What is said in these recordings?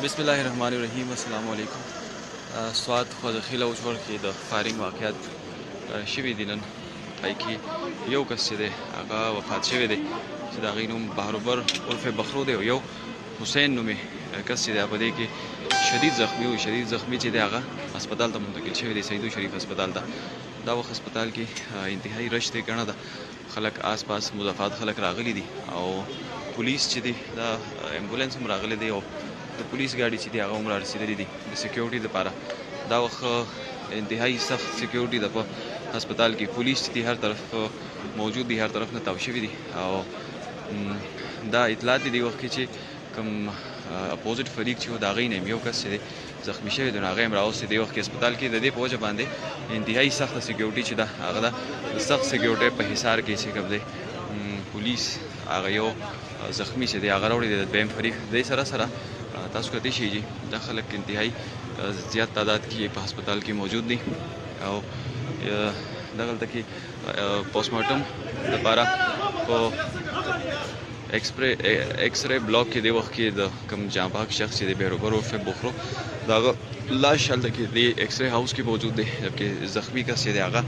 बिस्मिल्लाहिर्रहमानिर्रहीम अस्सलामु अलैकुम स्वाद خوځخیل او جوړ کې د فایرینګ واقعیت شوي دي نن پای کې یو کس چې دی هغه وفات شوی دی چې د هغې نوم بهروبر عرف بخرو دی او یو حسین نومې کس چې دی په دې کې شدید زخمی چې دی هغه هسپتال ته منتقل شوی دی سیدو شریف هسپتال ته دا وخت هسپتال کې انتهایی رش دی ګڼه ده خلک آس پاس مضافات خلک راغلي دي او پولیس چې دی دا امبولانس هم راغلی دی او د پولیس ګاډي چې دی هغه هم رارسېدلي دي د سیکیورټي دپاره دا وخت انتهایی سخت سیکیورټي ده په هسپتال کې پولیس چې دی هر طرف موجود دي هر طرف نه تاو شوي دي او دا اطلاعات دي وخت کې چې کوم اپوزټ فریق چې و د هغې نه یو کس چې دی زخمی شوی دی نو هغه یې هم راوستې دی وخت کې هسپتال کې د دې په وجه باندې انتهایی سخته سیکیورټي چې ده هغه ده د سخت سیکیورټۍ په حصار کې چې کوم دی پولیس هغه یو زخمی چې دی هغه راوړی دی د دویم فریق دې سره سره تاسو کتلی شئ چې دا خلک انتهایی زیات تعداد کې په هسپتال کې موجود دي او دغلته کې پوسټمارټم دپاره په ایکس ری بلاک کې د وخت کې د کوم جانباک شخص چې د بهروبر عرف بخرو د هغه لاش هلته کې د ایکس ری هاوس کې موجود دی جبکې زخمی کس چې دی هغه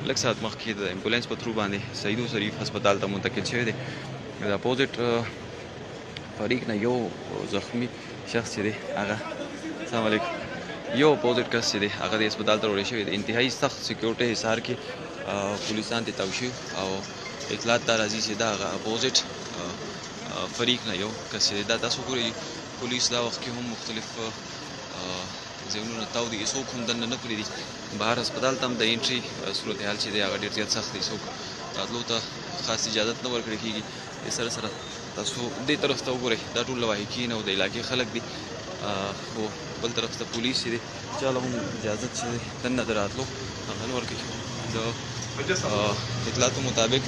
لږ ساعت مخکې د امبولانس په تھرو باندې سیدو شریف هسپتال ته منتقل شوی دی د اپوزټ فریق نه یو زخمی شخص چې دی هغه السلام علیکم یو اپوزټ کس چې دی هغه د هسپتال ته وړی شوی دی انتهایی سخت سیکیورټۍ حصار کې پولیسان ته تاو شوي او اطلاعات دا راځي چې دا هغه اپوزټ فریق نه یو کس چې دا تاسو ګورئ پولیس دا وخت کې هم مختلف ځایونو تاو دي څوک هم دننه نه پرېږدي بهر هسپتال ته هم د انټري صورتحال چې دی هغه ډېر زیات سخت دی څوک راتلو ته خاص اجازت نه ورکړل کېږي سره سره تاسو دې طرف ته وګورئ دا ټول لواحقین او د علاقې خلک دي خو بل طرف ته پولیس چې دی چاله هم اجازت چې دی دننه د راتلو هغه نه ورکوي د اطلاعاتو مطابق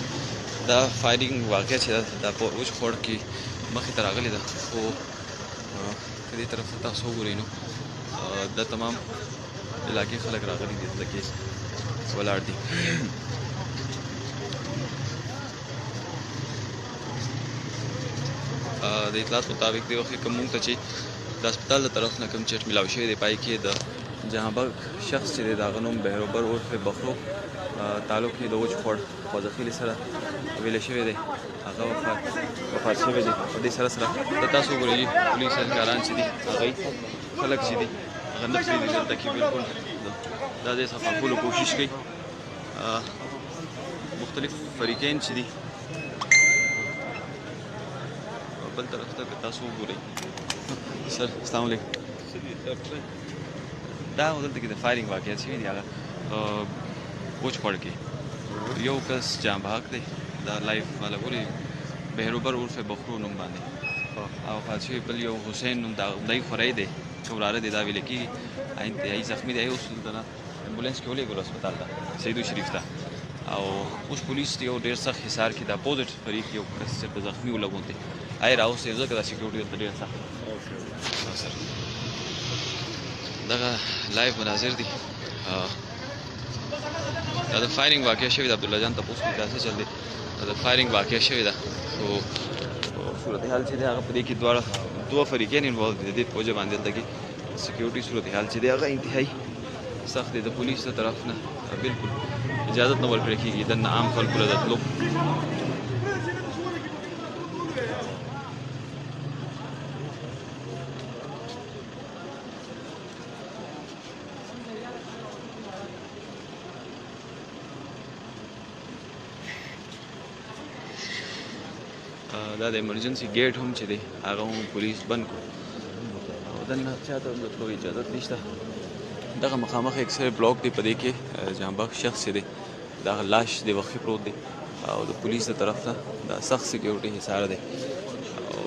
دا فایرینګ واقع چې دا په اوچ خوړ کې مخې ته راغلې ده خو که دې طرف ته تاسو وګورئ نو دا تمام علاقې خلک راغلي دي دلته کې ولاړ دي د اطلاعات مطابق دی وخت کوم مونږ ته چې د هسپتال د طرف نه کوم چټ ملاو شوی دی پای کې د جهانباغ شخص چې دی د هغه نوم بهروبر عرف بخرو تعلق یې د وچ خوړ خوځخیلې سره ویلی شوی دی هغه وفات شوی دی په دې سره سره د تاسو وګورئ پولیس اهلکاران چې دي هغوی خلک چې دي هغه نه پرېږدي دلته کې بلکل دا ځای صفا کولو کوشش کوي مختلف فریقین چې دي بل طرف ته که تاسو وګورئ سر السلام علیکم دا دلته کې د فایرینګ واقعیت شوي دي هغه وچ خوړ کې یو کس جانباک دی دا لایف والا ګورئ بهروبر عرف بخرو نوم باندې او وفات شوي بل یو حسین نوم د همدی خوری دی چې وراره دی دا ویل کېږي انتهایي زخمي دی اوس دلته نه امبولانس کې ولېږلو هسپتال ته سیدو شریف ته او اوس پولیس یو ډېر سخت حصار کې د اپوزټ فریق یو کس چېرته زخمي و لګون دی آی راوستې ځکه دا سیکیورټي دلته ډېر سخت سر دغه لایف مناظر دي دا د فایرینګ واقع شوې ده عبدالله جان تپوس کوي دا څه چل دی دا د فایرینګ واقع شوې ده خو صورتحال چې دی هغه په دې کې دوه فریقین انوالو دي د دې په وجه باندې دلته کې سیکیورټي صورتحال چې دی هغه انتهایي سخت دی د پولیس له طرف نه بلکل اجازت نه ورکړل کېږي دننه عام خلکو له د تلو دا د ایمرجنسي ګیټ هم چې دی هغه هم پولیس بند کړو او دننه چاته د تلو اجازت نشته دغه مخامخ اکسرې بلاک دی په دې کې جانباک شخص چې دی دغه لاش د وخې پروت دی او د پولیس د طرف نه دا سخت سیکیورټي حصار دی او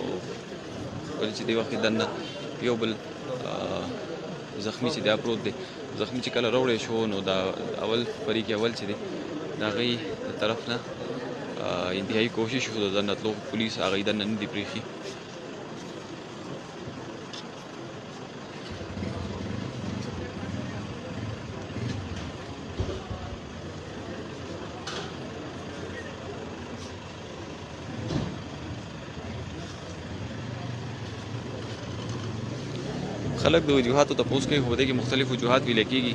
ولې چې دې وخت دننه یو بل زخمی چې دا پروت دی زخمی چې کله راوړی شو نو دا اول فریق اول چې دی د هغې د طرف نه انتهایی کوشش وکړو د دننه تلو پولیس هغوی دننه نه دي پرېښي خلک د وجوهاتو تپوس کوي خو دې کې مختلف وجوهات ویل کېږي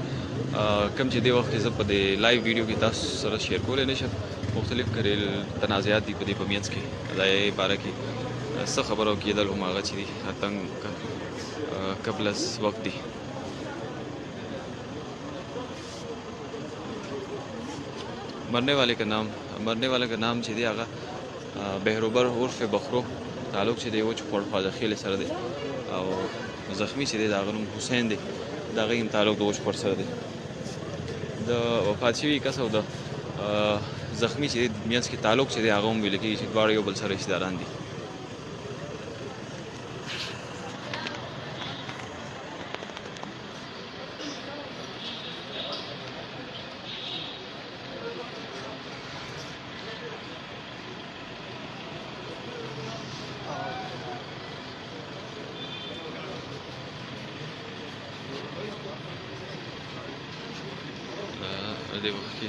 کوم چې دې وخت کې زه په دې لایو ویډیو کې تاسو سره شیر کولی نه شم مختلف تنازعات دي په دې په منځ کې د هغې باره کې څه خبره کېدل هم هغه چې دي اتنګ قبل از وقت دي مرنے والے کا نام چې دی هغه بهروبر عرف بخرو تعلق چې دی و چې خواجه خیل سره دی او زخمی چې دی د هغه نوم حسین دی د هغې هم تعلق د وچ سره دی د وفات شوي کس او د زخمی چې دی منځ کې تعلق چې دی هغه هم ویل کېږي چې دواړه یو بل سره رشته داران دي دې وخت کې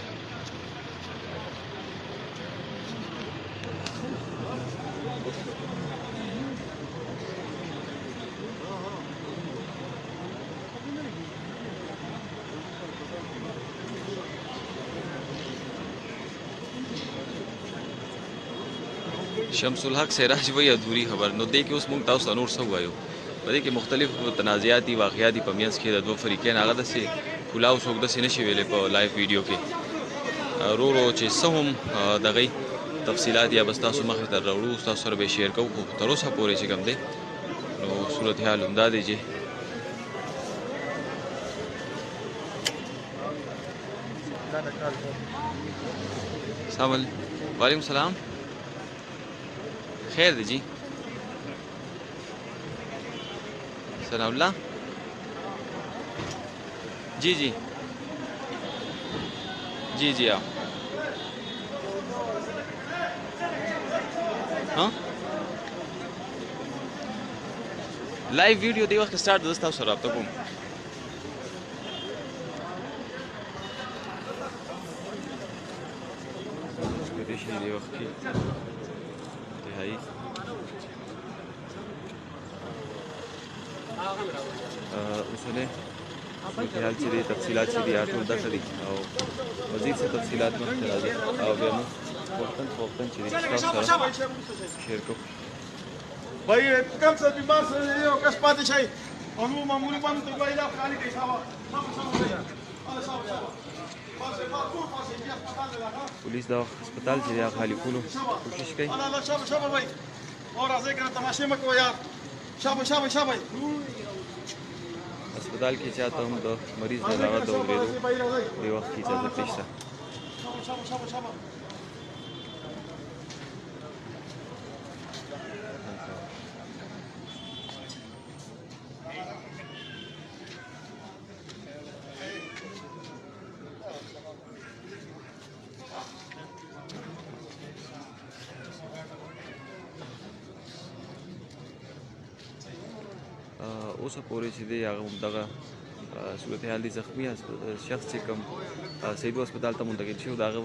شمس الحق سراج وایي ادوري خبر نو دې کې اوس موږ تاسو نور څه وایو په دې کې مختلف تنازعات دي واقعات دي په منځ کې د دوه فریقین هغه داسې کلاو څوک داسې نشي ویلی په لایف ویډیو کې ورو چې څه هم د هغې تفصیلات یا بس تاسو مخې ته راوړو تاسو سره به یې شیر کوو خو تر اوسه پورې چې کوم دی نو صورتحال همدا دی چې السلام علیکم وعلیکم السلام خیر دی جی ثناء اللہ جی جی جی جی آپ ہاں لائیو ویڈیو دی وقت سٹارٹ دستا سر آپ تک دی وقت کی انتہائی اوسنۍ صورتحال چې دی تفصیلات چې دي ټول دغه دي او مزید څه تفصیلات مخکې راځي او بیا موږ وختن چې دي تاسو سره شیر کوو Băi, cam să primas eu ca spate și ai. Nu m-am murit bani tu băi la cali de șava. پولیس دا هسپتال چې دی خالي کولو کوشش کوي لا شابه بھائی اور ازه کنه تماشې مکو یار شابه هسپتال کې چاته هم د مریض د راغت د ورېدو دې وخت کې اجازه نشته شابه اوسه پورې چې دی هغه همدغه صورتحال دی زخمی شخص چې کوم سیدو هسپتال ته منتقل شوی د هغه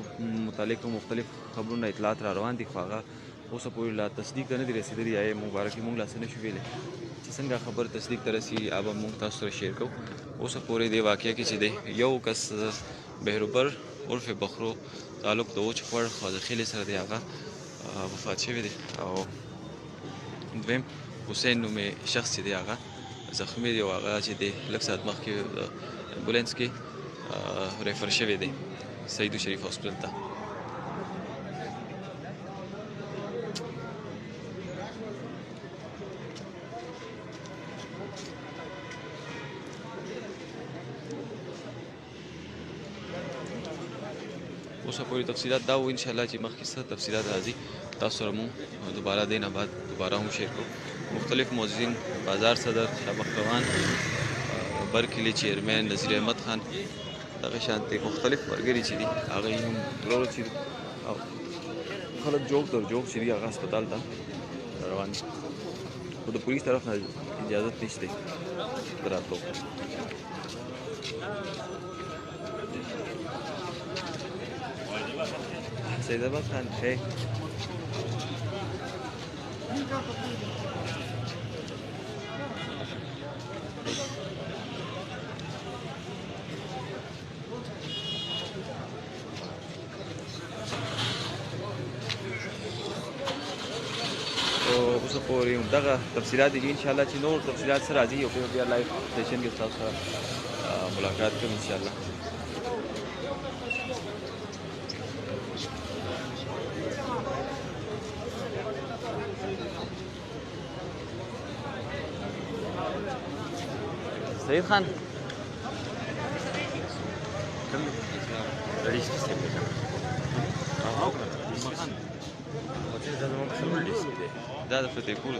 متعلق مختلف خبرونه اطلاعات را روان دي خو هغه اوسه پورې لا تصدیق ته نه دي رسېدلي یا یې مبارکي موږ لا څه نشو ویلی چې څنګه خبر تصدیق ته رسي هغه موږ تاسو سره شیر کوو اوسه پورې دې واقعه کې چې دی یو کس بهروبر عرف بخرو تعلق د وچ خوړ خواجه خیلې سره دی هغه وفات شوی دی او دویم حسین نومې شخص چې دی هغه زخمی دی او هغه چې دی لږ ساعت مخکې امبولانس کې ریفر شوی دی سیدو شریف هاسپټل ته اوسه پورې تفصیلات دا و انشاءالله چې مخکې څه تفصیلات راځي تاسو سره مو دوباره دې نه بعد دوباره هم شیر کوو مختلف موظفین بازار صدر شاه بختوان برکلي چیرمن نذیر احمد خان دغه شانتې مختلف ورګري چې دي هغه هم ضرور چې او خلک جوک چې دي هغه هسپتال ته روان دي خو د پولیس طرف نه اجازت نشته د راتلو سیدآباد خان ہے اوسه پورې همدغه تفصیلات دي ان شاء الله چې نور تفصیلات سره راځي او بیا لایو سیشن کې تاسو سره ملاقات کوم ان شاء الله. سید خان دا د فتح پور